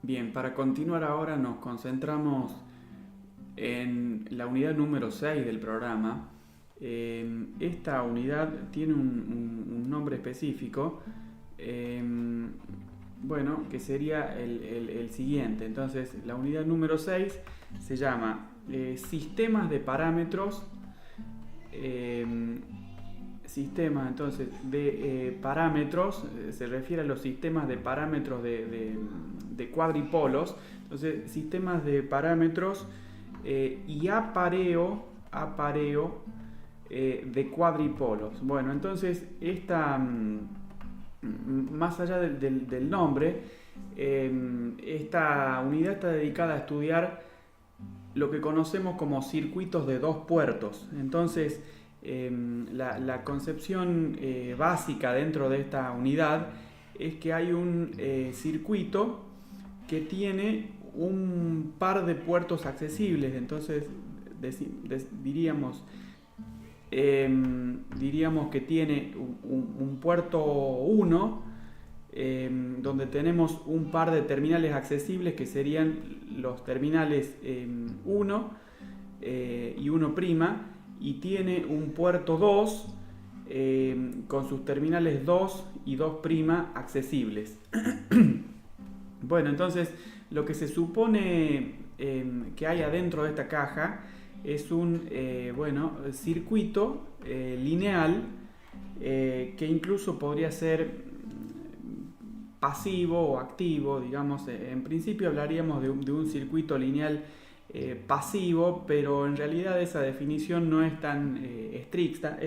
Bien, para continuar ahora nos concentramos en la unidad número 6 del programa. Esta unidad tiene un nombre específico, eh, bueno, que sería el siguiente. Entonces, la unidad número 6 se llama Sistemas de Parámetros. eh, Sistemas entonces de parámetros, se refiere a los sistemas de parámetros de cuadripolos. Entonces, sistemas de parámetros y apareo de cuadripolos. Bueno, entonces más allá del nombre, esta unidad está dedicada a estudiar lo que conocemos como circuitos de dos puertos. Entonces, la concepción básica dentro de esta unidad es que hay un circuito que tiene un par de puertos accesibles. Entonces diríamos que tiene un puerto 1, donde tenemos un par de terminales accesibles que serían los terminales 1 y 1', y tiene un puerto 2 con sus terminales 2 y 2' accesibles. Bueno, entonces lo que se supone que hay adentro de esta caja es un circuito lineal, que incluso podría ser pasivo o activo, digamos. En principio hablaríamos de un circuito lineal pasivo, pero en realidad esa definición no es tan estricta.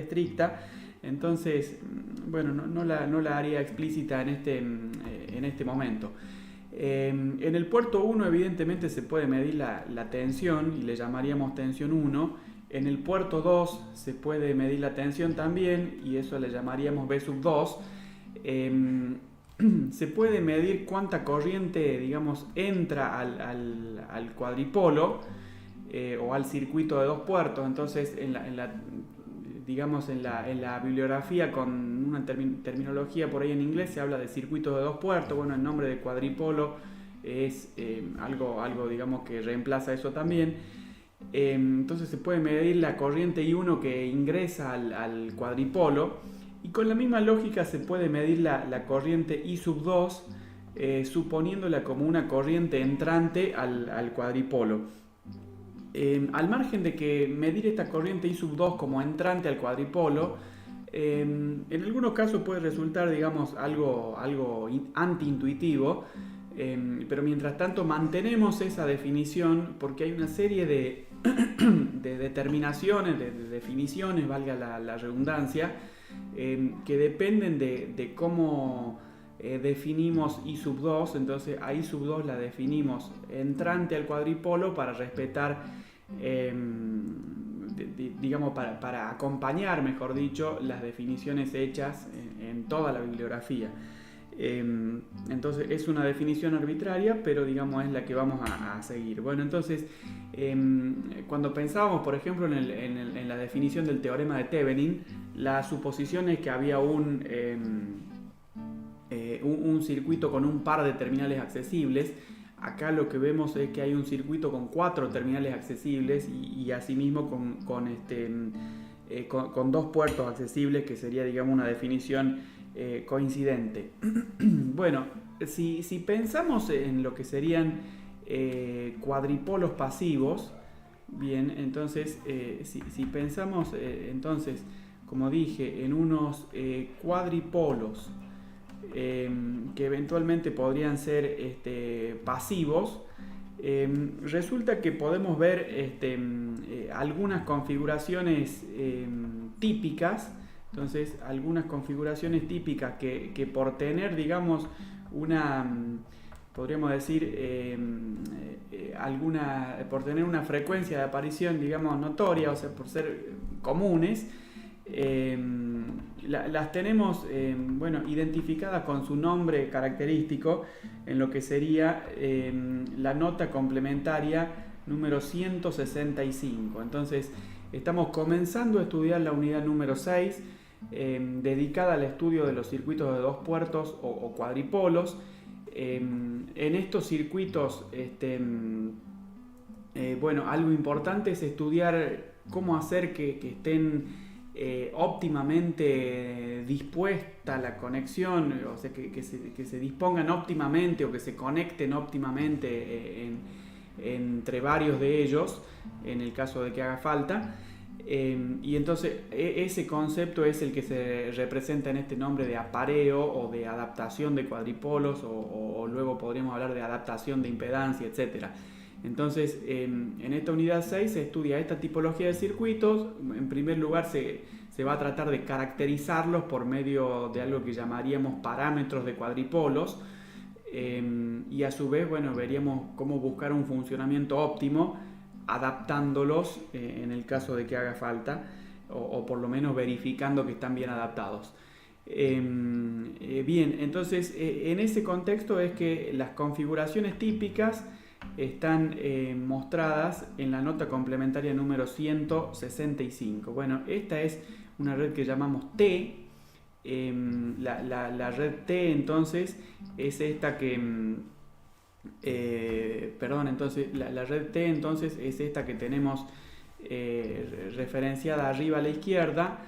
Entonces, bueno, no la haría explícita en este momento. En el puerto 1 evidentemente se puede medir la tensión y le llamaríamos tensión 1. En el puerto 2 se puede medir la tensión también y eso le llamaríamos V2. Se puede medir cuánta corriente, digamos, entra al cuadripolo o al circuito de dos puertos. Entonces, en la bibliografía, con una terminología por ahí en inglés, se habla de circuitos de dos puertos. Bueno, el nombre de cuadripolo es algo digamos, que reemplaza eso también. Entonces se puede medir la corriente I1 que ingresa al cuadripolo, y con la misma lógica se puede medir la corriente I2, suponiéndola como una corriente entrante al cuadripolo. Al margen de que medir esta corriente I2 como entrante al cuadripolo, en algunos casos puede resultar, digamos, algo antiintuitivo, pero mientras tanto mantenemos esa definición porque hay una serie de determinaciones, de definiciones, valga la redundancia, que dependen de cómo definimos I2. Entonces a I2 la definimos entrante al cuadripolo para respetar, digamos, para acompañar, mejor dicho, las definiciones hechas en toda la bibliografía. Entonces es una definición arbitraria, pero digamos es la que vamos a seguir. Bueno, entonces cuando pensábamos, por ejemplo, en la definición del teorema de Thevenin, la suposición es que había un circuito con un par de terminales accesibles. Acá lo que vemos es que hay un circuito con 4 terminales accesibles y asimismo con 2 puertos accesibles, que sería, digamos, una definición coincidente. Bueno, si pensamos en lo que serían cuadripolos pasivos, bien, entonces si pensamos entonces, como dije, en unos cuadripolos que eventualmente podrían ser pasivos, resulta que podemos ver algunas configuraciones típicas. Entonces, algunas configuraciones típicas que por tener, digamos, podríamos decir, por tener una frecuencia de aparición, digamos, notoria, o sea, por ser comunes, las tenemos identificadas con su nombre característico en lo que sería la nota complementaria número 165. Entonces estamos comenzando a estudiar la unidad número 6, dedicada al estudio de los circuitos de dos puertos o cuadripolos. En estos circuitos, bueno, algo importante es estudiar cómo hacer que estén óptimamente dispuesta la conexión, o sea, que se dispongan óptimamente o que se conecten óptimamente entre varios de ellos, en el caso de que haga falta. Y entonces ese concepto es el que se representa en este nombre de apareo o de adaptación de cuadripolos, o luego podríamos hablar de adaptación de impedancia, etc. Entonces, en esta unidad 6 se estudia esta tipología de circuitos. En primer lugar, se va a tratar de caracterizarlos por medio de algo que llamaríamos parámetros de cuadripolos, y a su vez, bueno, veríamos cómo buscar un funcionamiento óptimo adaptándolos en el caso de que haga falta, o por lo menos verificando que están bien adaptados. Bien, entonces en ese contexto es que las configuraciones típicas están mostradas en la nota complementaria número 165. Bueno, esta es una red que llamamos T. La red T entonces es esta que... entonces la red T entonces es esta que tenemos referenciada arriba a la izquierda.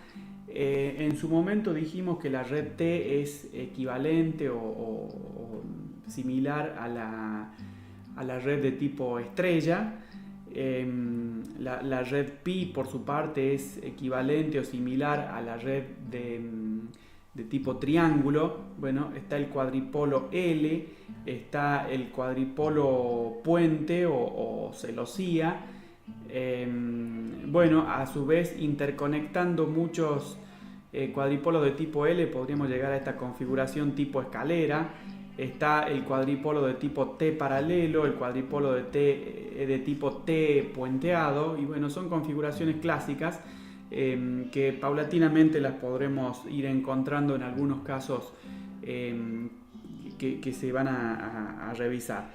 En su momento dijimos que la red T es equivalente o similar a la red de tipo estrella. La red pi, por su parte, es equivalente o similar a la red de tipo triángulo. Bueno, está el cuadripolo L, está el cuadripolo puente o celosía. Bueno, a su vez, interconectando muchos cuadripolos de tipo L, podríamos llegar a esta configuración tipo escalera. Está el cuadripolo de tipo T paralelo, el cuadripolo de tipo T puenteado, y bueno, son configuraciones clásicas que paulatinamente las podremos ir encontrando en algunos casos que se van a revisar.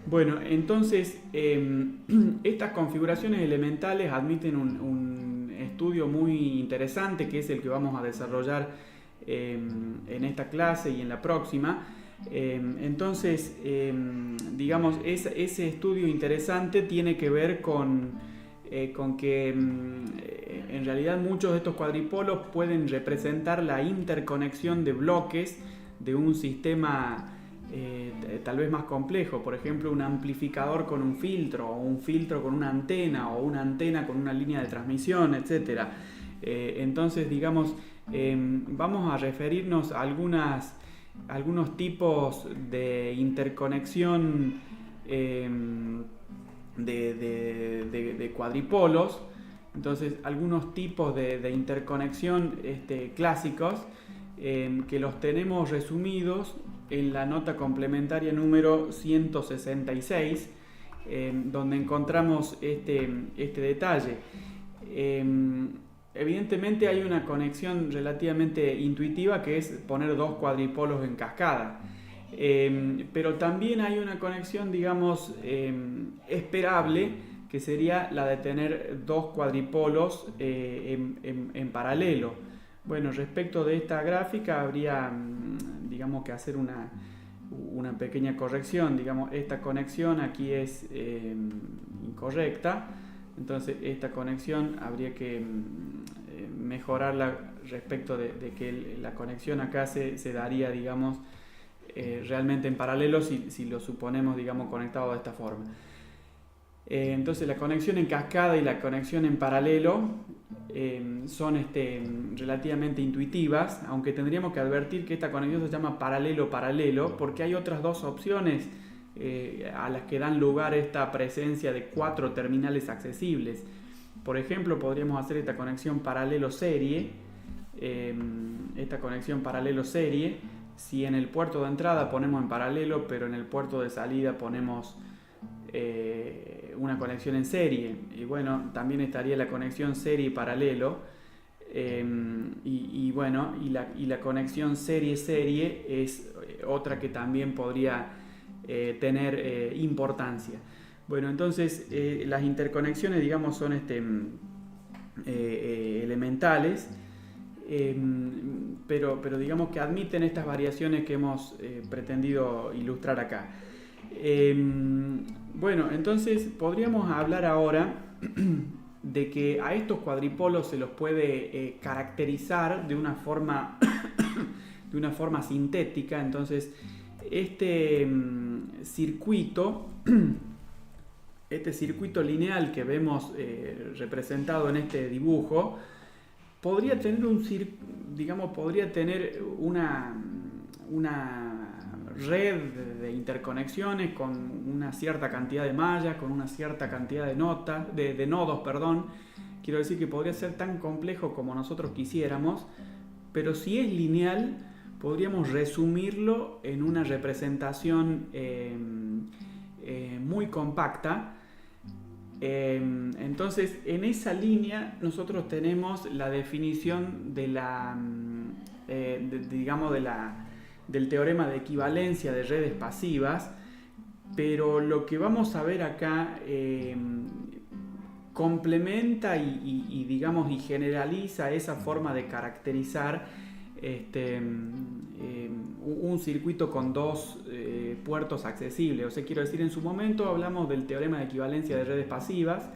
Bueno, entonces estas configuraciones elementales admiten un estudio muy interesante, que es el que vamos a desarrollar en esta clase y en la próxima. Entonces, digamos, ese estudio interesante tiene que ver con que en realidad muchos de estos cuadripolos pueden representar la interconexión de bloques de un sistema tal vez más complejo. Por ejemplo, un amplificador con un filtro, o un filtro con una antena, o una antena con una línea de transmisión, etc. Entonces, digamos, vamos a referirnos a algunos tipos de interconexión de cuadripolos. Entonces, algunos tipos de interconexión clásicos que los tenemos resumidos en la nota complementaria número 166, donde encontramos este detalle. Evidentemente hay una conexión relativamente intuitiva, que es poner dos cuadripolos en cascada, pero también hay una conexión, digamos, esperable, que sería la de tener dos cuadripolos en paralelo. Bueno, respecto de esta gráfica habría, digamos, que hacer una pequeña corrección. Digamos, esta conexión aquí es incorrecta. Entonces esta conexión habría que mejorarla respecto de que la conexión acá se daría, digamos, realmente en paralelo si lo suponemos, digamos, conectado de esta forma. Entonces la conexión en cascada y la conexión en paralelo son relativamente intuitivas, aunque tendríamos que advertir que esta conexión se llama paralelo-paralelo porque hay otras dos opciones a las que dan lugar esta presencia de 4 terminales accesibles. Por ejemplo, podríamos hacer esta conexión paralelo-serie. Si en el puerto de entrada ponemos en paralelo, pero en el puerto de salida ponemos una conexión en serie, y bueno, también estaría la conexión serie paralelo, y la conexión serie es otra que también podría tener importancia. Bueno, entonces las interconexiones, digamos, son elementales. pero digamos que admiten estas variaciones que hemos pretendido ilustrar acá. Bueno, entonces podríamos hablar ahora de que a estos cuadripolos se los puede caracterizar de una forma sintética. Entonces este circuito lineal que vemos representado en este dibujo podría tener una red de interconexiones con una cierta cantidad de mallas, con una cierta cantidad de nodos. Quiero decir que podría ser tan complejo como nosotros quisiéramos, pero si es lineal, podríamos resumirlo en una representación muy compacta. Entonces, en esa línea nosotros tenemos la definición del teorema de equivalencia de redes pasivas, pero lo que vamos a ver acá complementa y generaliza esa forma de caracterizar un circuito con dos puertos accesibles. O sea, quiero decir, en su momento hablamos del teorema de equivalencia de redes pasivas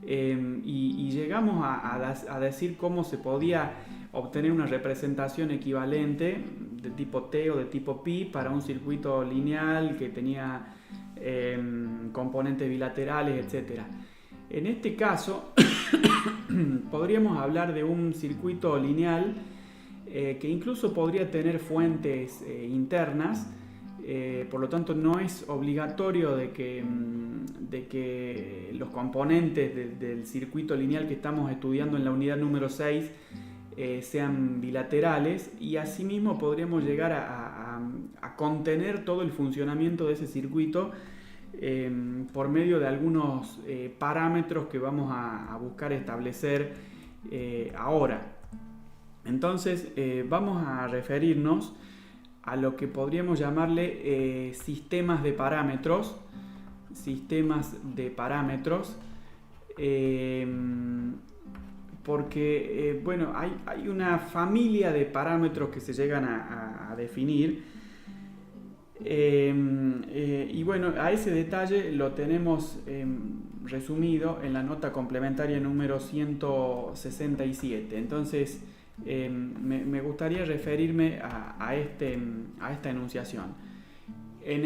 y llegamos a decir cómo se podía obtener una representación equivalente de tipo T o de tipo Pi para un circuito lineal que tenía componentes bilaterales, etc. En este caso podríamos hablar de un circuito lineal que incluso podría tener fuentes internas, por lo tanto no es obligatorio de que los componentes del circuito lineal que estamos estudiando en la unidad número 6 sean bilaterales, y asimismo podríamos llegar a contener todo el funcionamiento de ese circuito por medio de algunos parámetros que vamos a buscar establecer ahora. Entonces vamos a referirnos a lo que podríamos llamarle sistemas de parámetros. Porque hay una familia de parámetros que se llegan a definir, y bueno, a ese detalle lo tenemos resumido en la nota complementaria número 167. Entonces me gustaría referirme a esta enunciación. En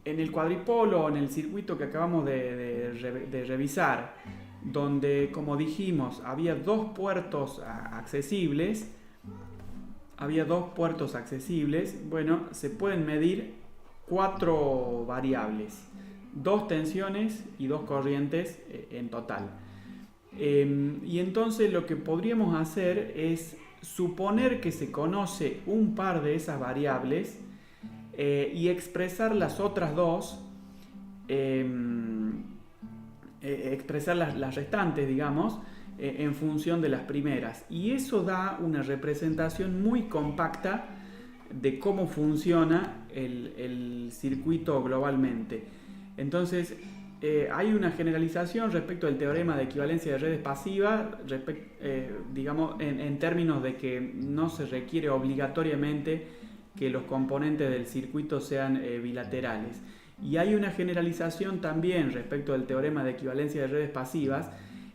el cuadripolo, en el circuito que acabamos de revisar, donde, como dijimos, había dos puertos accesibles, bueno, se pueden medir 4 variables, 2 tensiones y 2 corrientes en total. Y entonces lo que podríamos hacer es suponer que se conoce un par de esas variables y expresar las otras dos, expresar las restantes, digamos, en función de las primeras. Y eso da una representación muy compacta de cómo funciona el circuito globalmente. Entonces, hay una generalización respecto al teorema de equivalencia de redes pasivas, en términos de que no se requiere obligatoriamente que los componentes del circuito sean bilaterales. Y hay una generalización también respecto del teorema de equivalencia de redes pasivas,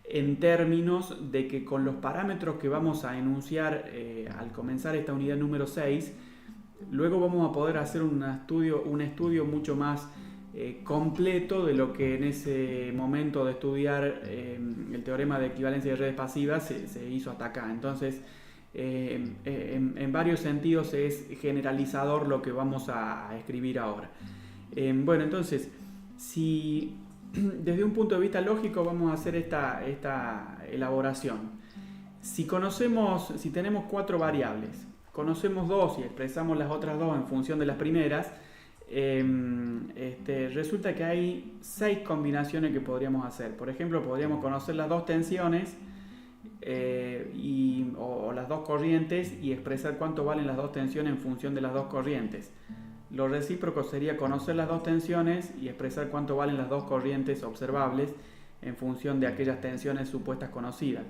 en términos de que con los parámetros que vamos a enunciar al comenzar esta unidad número 6, luego vamos a poder hacer un estudio mucho más completo de lo que en ese momento de estudiar el teorema de equivalencia de redes pasivas se hizo hasta acá. Entonces, en varios sentidos es generalizador lo que vamos a escribir ahora. Bueno, entonces, si desde un punto de vista lógico vamos a hacer esta elaboración. Si tenemos 4 variables, conocemos 2 y expresamos las otras 2 en función de las primeras, resulta que hay 6 combinaciones que podríamos hacer. Por ejemplo, podríamos conocer las 2 tensiones o las 2 corrientes y expresar cuánto valen las 2 tensiones en función de las 2 corrientes. Lo recíproco sería conocer las 2 tensiones y expresar cuánto valen las 2 corrientes observables en función de aquellas tensiones supuestas conocidas.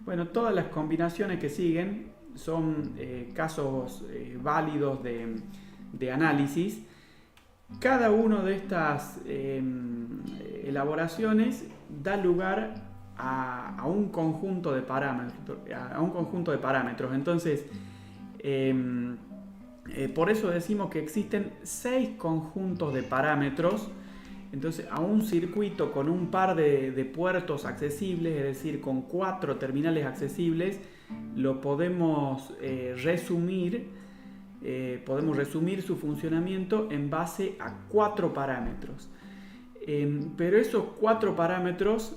Bueno, todas las combinaciones que siguen son casos válidos de análisis. Cada una de estas elaboraciones da lugar a un conjunto de parámetros. Entonces, por eso decimos que existen 6 conjuntos de parámetros. Entonces, a un circuito con un par de puertos accesibles, es decir, con 4 terminales accesibles, lo podemos resumir su funcionamiento en base a 4 parámetros. Pero esos 4 parámetros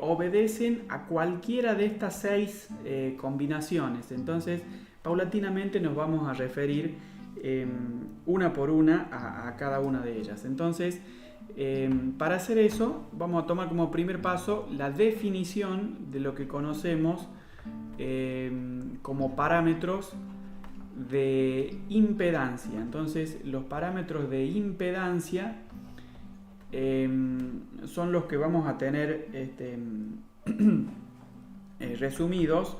obedecen a cualquiera de estas 6 combinaciones. Entonces, paulatinamente nos vamos a referir una por una a cada una de ellas. Entonces, para hacer eso, vamos a tomar como primer paso la definición de lo que conocemos como parámetros de impedancia. Entonces, los parámetros de impedancia son los que vamos a tener resumidos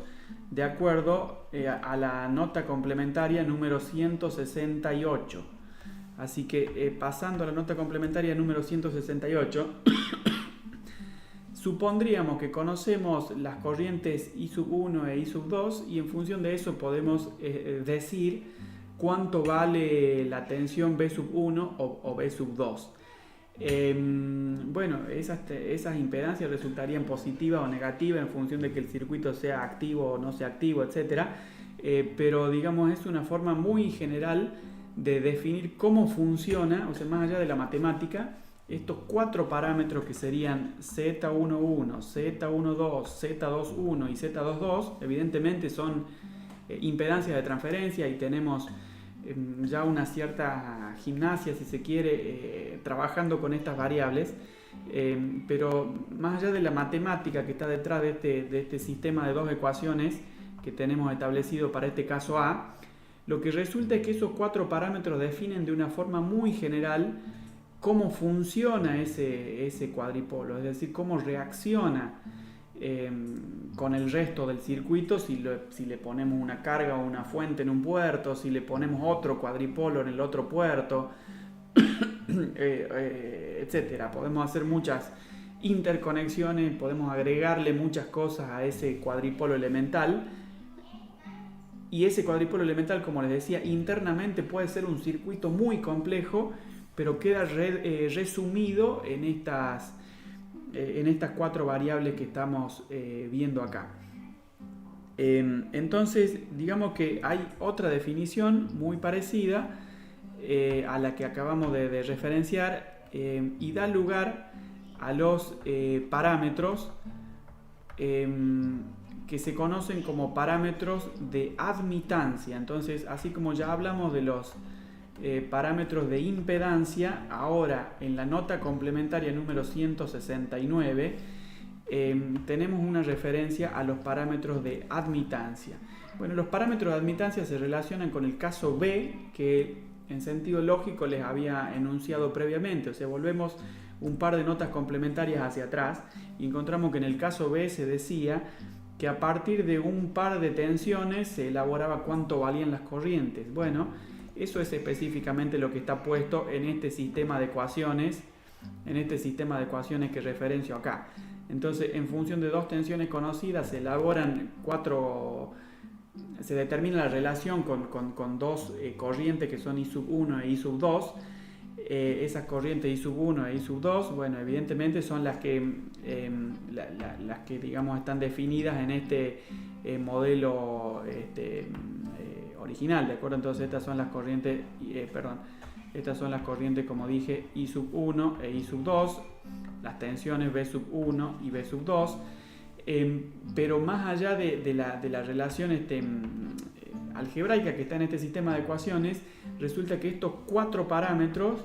de acuerdo a la nota complementaria número 168. Así que pasando a la nota complementaria número 168, supondríamos que conocemos las corrientes I sub 1 e I sub 2 y en función de eso podemos decir cuánto vale la tensión B sub 1 o B sub 2. Bueno, esas impedancias resultarían positivas o negativas en función de que el circuito sea activo o no sea activo, etc. Pero digamos es una forma muy general de definir cómo funciona, o sea, más allá de la matemática, estos 4 parámetros que serían Z11, Z12, Z21 y Z22, evidentemente son impedancias de transferencia y tenemos ya una cierta gimnasia, si se quiere, trabajando con estas variables, pero más allá de la matemática que está detrás de este sistema de 2 ecuaciones que tenemos establecido para este caso A, lo que resulta es que esos 4 parámetros definen de una forma muy general cómo funciona ese cuadripolo, es decir, cómo reacciona con el resto del circuito si le ponemos una carga o una fuente en un puerto, si le ponemos otro cuadripolo en el otro puerto, etcétera. Podemos hacer muchas interconexiones, podemos agregarle muchas cosas a ese cuadripolo elemental. Y ese cuadripolo elemental, como les decía, internamente puede ser un circuito muy complejo, pero queda resumido en estas 4 variables que estamos viendo acá. Entonces, digamos que hay otra definición muy parecida a la que acabamos de referenciar y da lugar a los parámetros que se conocen como parámetros de admitancia. Entonces, así como ya hablamos de los parámetros de impedancia, ahora en la nota complementaria número 169 tenemos una referencia a los parámetros de admitancia. Bueno, los parámetros de admitancia se relacionan con el caso B, que en sentido lógico les había enunciado previamente. O sea, volvemos un par de notas complementarias hacia atrás y encontramos que en el caso B se decía que a partir de un par de tensiones se elaboraba cuánto valían las corrientes. Bueno, eso es específicamente lo que está puesto en este sistema de ecuaciones, que referencio acá. Entonces, en función de 2 tensiones conocidas, se determina la relación con 2 corrientes que son I sub 1 e I sub 2. Esas corrientes I sub 1 e I sub 2, bueno, evidentemente son las que digamos están definidas en este modelo original, ¿de acuerdo? Entonces estas son las corrientes, como dije, I sub 1 e I sub 2, las tensiones B sub 1 y B sub 2, pero más allá de la relación algebraica que está en este sistema de ecuaciones, resulta que estos 4 parámetros,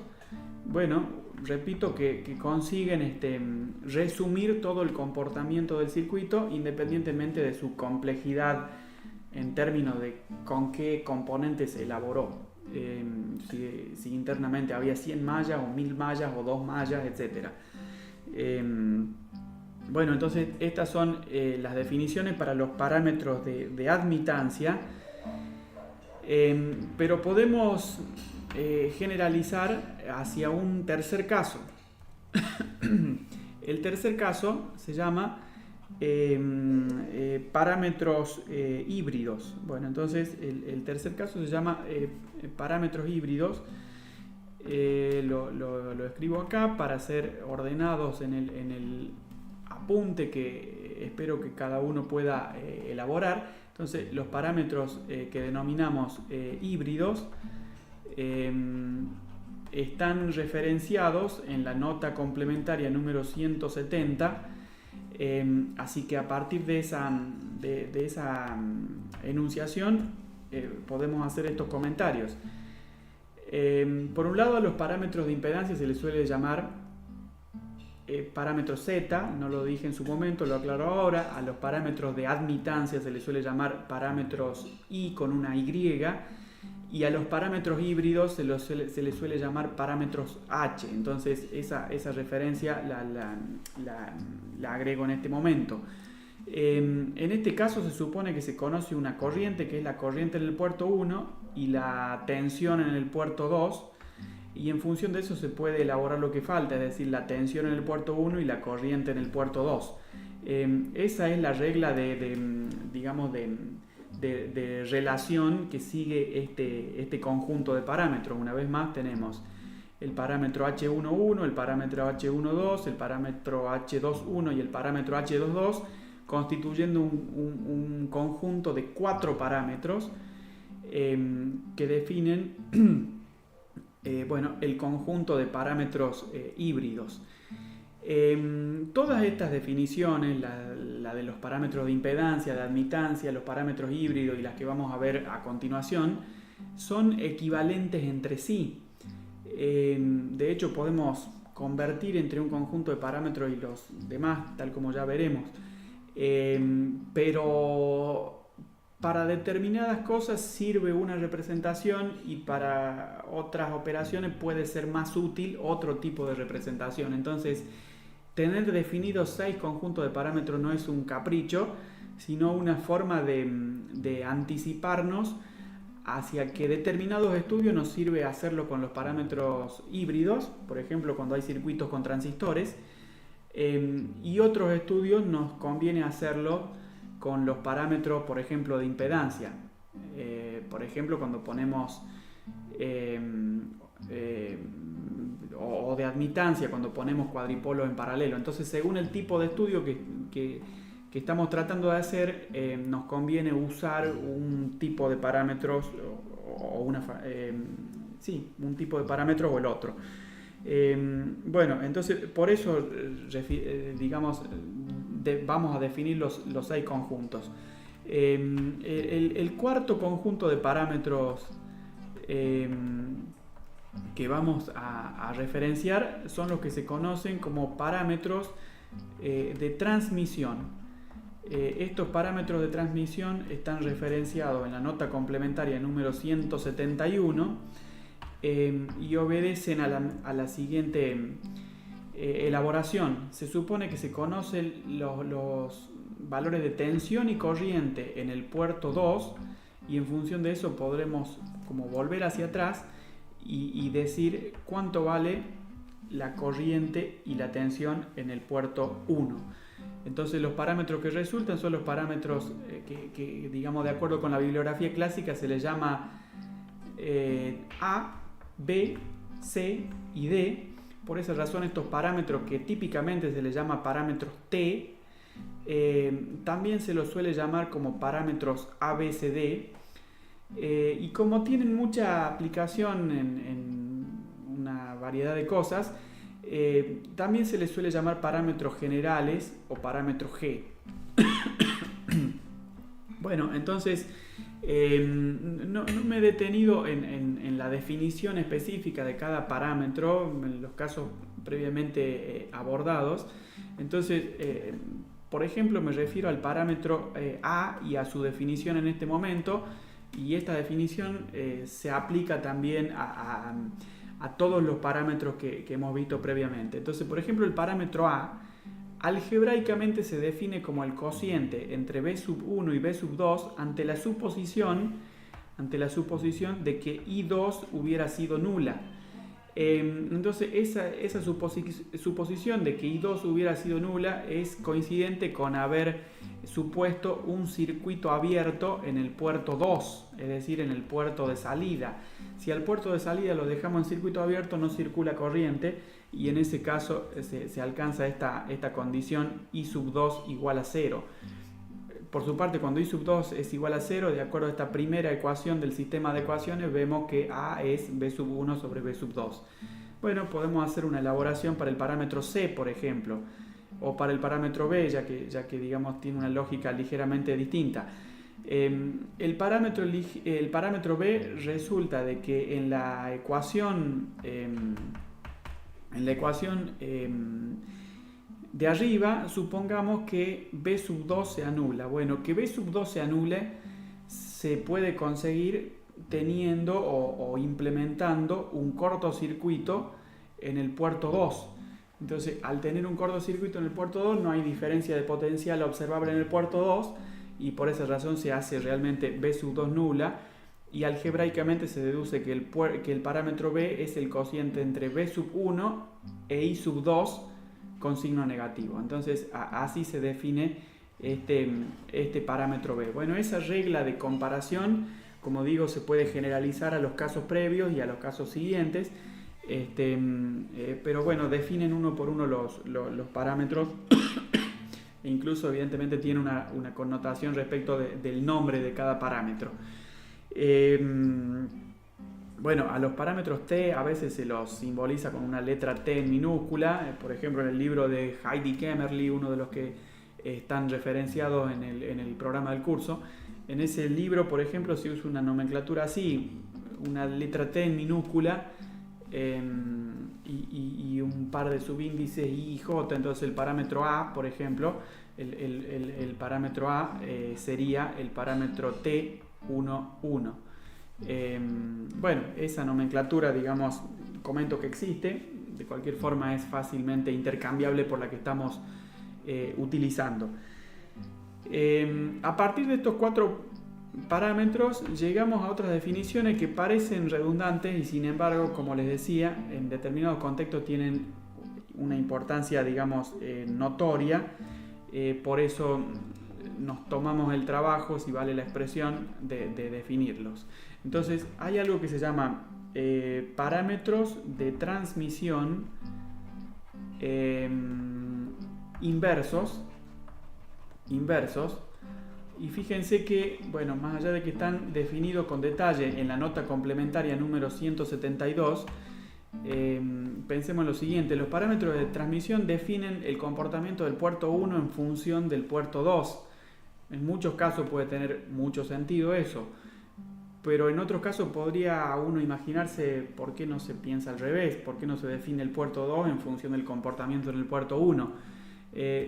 bueno, repito que consiguen resumir todo el comportamiento del circuito independientemente de su complejidad en términos de con qué componentes se elaboró, si internamente había 100 mallas o 1000 mallas o 2 mallas, etc. Bueno, entonces estas son las definiciones para los parámetros de admitancia, pero podemos generalizar hacia un tercer caso. El tercer caso se llama parámetros híbridos. Bueno, entonces el tercer caso se llama parámetros híbridos. Lo escribo acá para ser ordenados en el apunte que espero que cada uno pueda elaborar. Entonces, los parámetros que denominamos híbridos están referenciados en la nota complementaria número 170, así que a partir de esa enunciación podemos hacer estos comentarios. Por un lado, a los parámetros de impedancia se les suele llamar parámetros Z, no lo dije en su momento, lo aclaro ahora. A los parámetros de admitancia se les suele llamar parámetros I con una Y, y a los parámetros híbridos se les suele llamar parámetros H. Entonces esa referencia la agrego en este momento. En este caso se supone que se conoce una corriente, que es la corriente en el puerto 1 y la tensión en el puerto 2, y en función de eso se puede elaborar lo que falta, es decir, la tensión en el puerto 1 y la corriente en el puerto 2. Esa es la regla de relación que sigue este conjunto de parámetros. Una vez más tenemos el parámetro H11, el parámetro H12, el parámetro H21 y el parámetro H22, constituyendo un conjunto de 4 parámetros que definen el conjunto de parámetros híbridos. Todas estas definiciones, la de los parámetros de impedancia, de admitancia, los parámetros híbridos y las que vamos a ver a continuación, son equivalentes entre sí. De hecho, podemos convertir entre un conjunto de parámetros y los demás, tal como ya veremos. Pero para determinadas cosas sirve una representación y para otras operaciones puede ser más útil otro tipo de representación. Entonces, tener definidos 6 conjuntos de parámetros no es un capricho, sino una forma de anticiparnos hacia que determinados estudios nos sirve hacerlo con los parámetros híbridos, por ejemplo cuando hay circuitos con transistores, y otros estudios nos conviene hacerlo con los parámetros, por ejemplo, de impedancia. Por ejemplo, cuando ponemos o de admitancia, cuando ponemos cuadripolos en paralelo. Entonces, según el tipo de estudio que estamos tratando de hacer, nos conviene usar un tipo de parámetros o un tipo de parámetros o el otro. Entonces por eso vamos a definir los 6 conjuntos. El cuarto conjunto de parámetros que vamos a referenciar son los que se conocen como parámetros de transmisión. Estos parámetros de transmisión están referenciados en la nota complementaria número 171 y obedecen a la siguiente elaboración. Se supone que se conocen los valores de tensión y corriente en el puerto 2 y en función de eso podremos como volver hacia atrás y decir cuánto vale la corriente y la tensión en el puerto 1. Entonces los parámetros que resultan son los parámetros que digamos de acuerdo con la bibliografía clásica se les llama A, B, C y D. Por esa razón estos parámetros que típicamente se les llama parámetros T, también se los suele llamar como parámetros A, B, C, D, y como tienen mucha aplicación en una variedad de cosas, también se les suele llamar parámetros generales o parámetros G. Bueno, entonces no me he detenido en la definición específica de cada parámetro en los casos previamente abordados. Entonces, por ejemplo, me refiero al parámetro A y a su definición en este momento, y esta definición se aplica también a todos los parámetros que hemos visto previamente. Entonces, por ejemplo, el parámetro A algebraicamente se define como el cociente entre b sub 1 y b sub 2 ante la suposición de que I2 hubiera sido nula. Entonces esa suposición de que I2 hubiera sido nula es coincidente con haber supuesto un circuito abierto en el puerto 2, es decir, en el puerto de salida. Si al puerto de salida lo dejamos en circuito abierto, no circula corriente, y en ese caso se alcanza esta condición I sub 2 igual a 0. Por su parte, cuando I sub 2 es igual a 0, de acuerdo a esta primera ecuación del sistema de ecuaciones, vemos que A es B sub 1 sobre B sub 2. Bueno, podemos hacer una elaboración para el parámetro C, por ejemplo, o para el parámetro B, ya que digamos tiene una lógica ligeramente distinta. El parámetro B resulta de que en la ecuación de arriba, supongamos que B sub 2 se anula. Bueno, que B sub 2 se anule se puede conseguir teniendo o implementando un cortocircuito en el puerto 2. Entonces, al tener un cortocircuito en el puerto 2, no hay diferencia de potencial observable en el puerto 2, y por esa razón se hace realmente B sub 2 nula, y algebraicamente se deduce que el parámetro B es el cociente entre B sub 1 e I sub 2 con signo negativo. Entonces así se define este parámetro B. Bueno, esa regla de comparación, como digo, se puede generalizar a los casos previos y a los casos siguientes, pero bueno, definen uno por uno los parámetros e incluso evidentemente tiene una connotación respecto del nombre de cada parámetro. Bueno, a los parámetros T a veces se los simboliza con una letra T en minúscula. Por ejemplo, en el libro de Heidi Kemmerly, uno de los que están referenciados en el programa del curso, en ese libro, por ejemplo, se usa una nomenclatura así, una letra T en minúscula y un par de subíndices I y J. Entonces el parámetro A, por ejemplo, el parámetro A sería el parámetro T11. Bueno, esa nomenclatura, digamos, comento que existe, de cualquier forma es fácilmente intercambiable por la que estamos utilizando. A partir de estos 4 parámetros llegamos a otras definiciones que parecen redundantes y sin embargo, como les decía, en determinados contextos tienen una importancia, digamos, notoria. Por eso nos tomamos el trabajo, si vale la expresión, de definirlos. Entonces, hay algo que se llama parámetros de transmisión inversos. Y fíjense que, bueno, más allá de que están definidos con detalle en la nota complementaria número 172, pensemos en lo siguiente: los parámetros de transmisión definen el comportamiento del puerto 1 en función del puerto 2. En muchos casos puede tener mucho sentido eso, pero en otros casos podría uno imaginarse por qué no se piensa al revés, por qué no se define el puerto 2 en función del comportamiento en el puerto 1.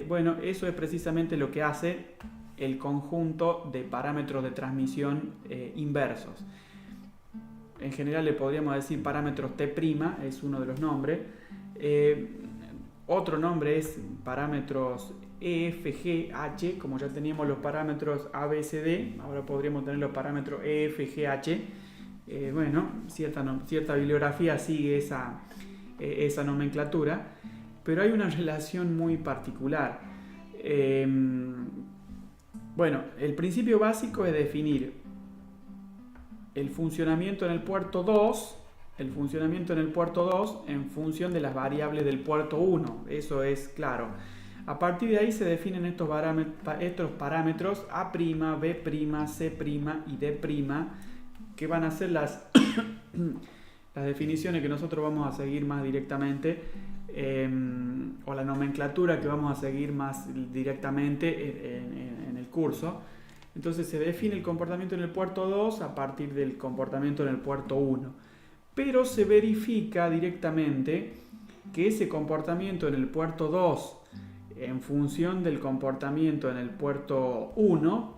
Bueno, eso es precisamente lo que hace el conjunto de parámetros de transmisión inversos. En general le podríamos decir parámetros T', es uno de los nombres. Otro nombre es parámetros EFGH, como ya teníamos los parámetros ABCD, ahora podríamos tener los parámetros EFGH. Bueno, cierta bibliografía sigue esa nomenclatura, pero hay una relación muy particular. Bueno, el principio básico es definir el funcionamiento en el puerto 2, en función de las variables del puerto 1, eso es claro. A partir de ahí se definen estos parámetros A', B', C' y D', que van a ser las definiciones que nosotros vamos a seguir más directamente, o la nomenclatura que vamos a seguir más directamente en el curso. Entonces se define el comportamiento en el puerto 2 a partir del comportamiento en el puerto 1. Pero se verifica directamente que ese comportamiento en el puerto 2 en función del comportamiento en el puerto 1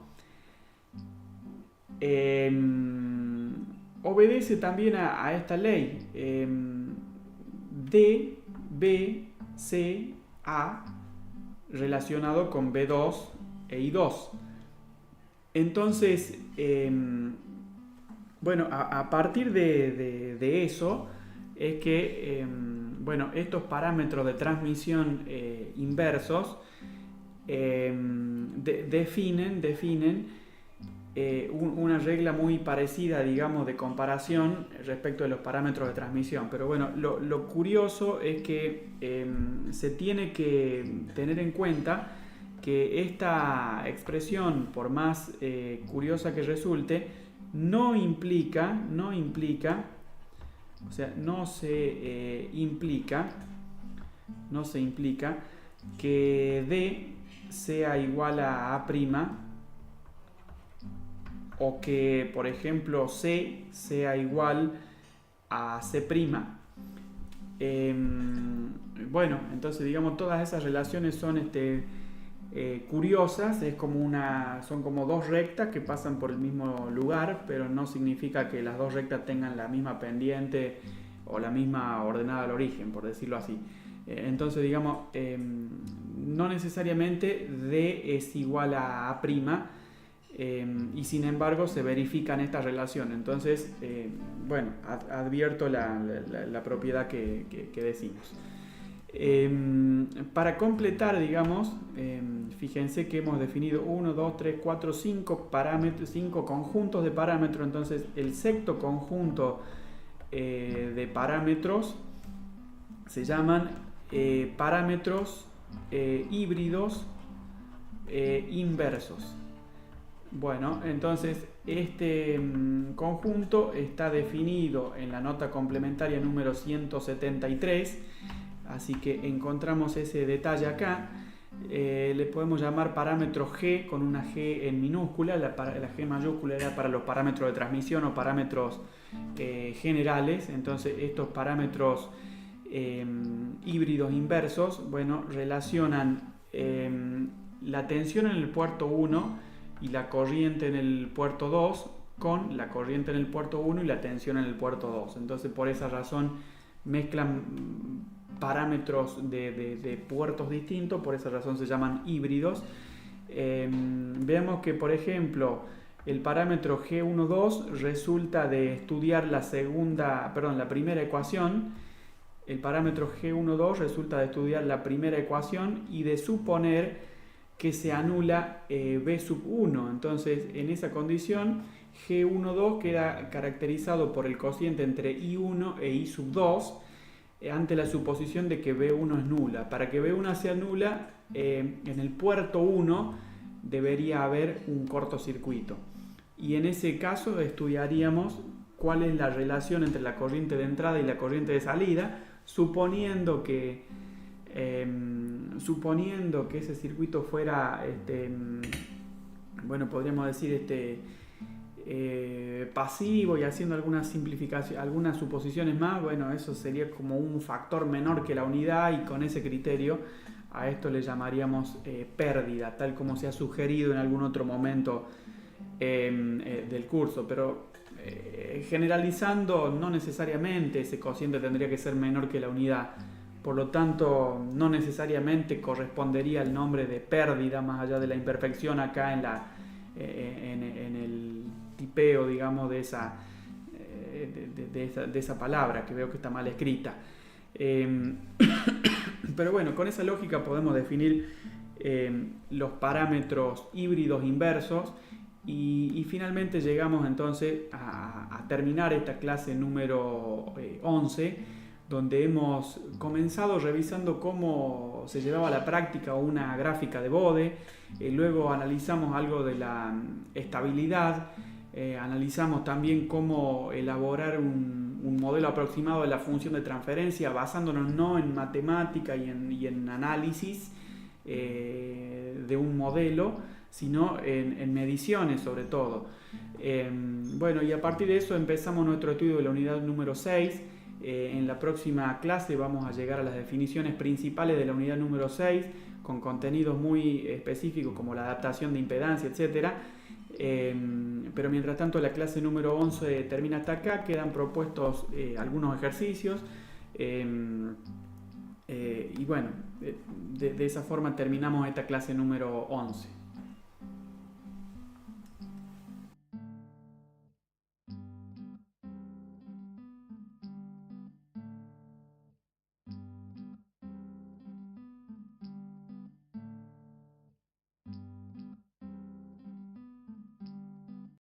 obedece también a esta ley. D, B, C, A relacionado con B2 e I2. Entonces, bueno, a partir de eso es que, bueno, estos parámetros de transmisión inversos definen una regla muy parecida, digamos, de comparación respecto de los parámetros de transmisión. Pero bueno, lo curioso es que se tiene que tener en cuenta que esta expresión, por más curiosa que resulte, no implica, o sea, no se implica que D sea igual a A', o que, por ejemplo, C sea igual a C'. Bueno, entonces, digamos, todas esas relaciones son curiosas, son como dos rectas que pasan por el mismo lugar, pero no significa que las dos rectas tengan la misma pendiente o la misma ordenada al origen, por decirlo así. Entonces, digamos, no necesariamente D es igual a A', y sin embargo se verifican estas relaciones. Entonces, bueno, advierto la propiedad que decimos. Para completar, digamos, fíjense que hemos definido 1, 2, 3, 4, 5 parámetros, 5 conjuntos de parámetros. Entonces, el sexto conjunto de parámetros se llaman parámetros híbridos inversos. Bueno, entonces este conjunto está definido en la nota complementaria número 173, así que encontramos ese detalle acá. Le podemos llamar parámetro G con una G en minúscula, la G mayúscula era para los parámetros de transmisión o parámetros generales. Entonces estos parámetros híbridos inversos, bueno, relacionan la tensión en el puerto 1 y la corriente en el puerto 2 con la corriente en el puerto 1 y la tensión en el puerto 2. Entonces, por esa razón mezclan parámetros de puertos distintos, por esa razón se llaman híbridos. Veamos que, por ejemplo, el parámetro G12 resulta de estudiar la primera ecuación. El parámetro G12 resulta de estudiar la primera ecuación y de suponer que se anula B1. Entonces, en esa condición, G12 queda caracterizado por el cociente entre I1 e I2 ante la suposición de que B1 es nula. Para que B1 sea nula, en el puerto 1 debería haber un cortocircuito. Y en ese caso estudiaríamos cuál es la relación entre la corriente de entrada y la corriente de salida, suponiendo que ese circuito fuera, bueno, podríamos decir pasivo, y haciendo algunas simplificaciones, algunas suposiciones más. Bueno, eso sería como un factor menor que la unidad, y con ese criterio a esto le llamaríamos pérdida, tal como se ha sugerido en algún otro momento del curso. Pero generalizando, no necesariamente ese cociente tendría que ser menor que la unidad. Por lo tanto, no necesariamente correspondería el nombre de pérdida, más allá de la imperfección acá en el tipeo, digamos, de esa palabra, que veo que está mal escrita. Pero bueno, con esa lógica podemos definir los parámetros híbridos inversos, y finalmente llegamos entonces a terminar esta clase número 11, donde hemos comenzado revisando cómo se llevaba a la práctica una gráfica de Bode. Luego analizamos algo de la estabilidad, analizamos también cómo elaborar un modelo aproximado de la función de transferencia, basándonos no en matemática y en análisis de un modelo, sino en mediciones sobre todo. Bueno, y a partir de eso empezamos nuestro estudio de la unidad número 6. En la próxima clase vamos a llegar a las definiciones principales de la unidad número 6, con contenidos muy específicos como la adaptación de impedancia, etc. Pero mientras tanto la clase número 11 termina hasta acá. Quedan propuestos algunos ejercicios. Y bueno, de esa forma terminamos esta clase número 11.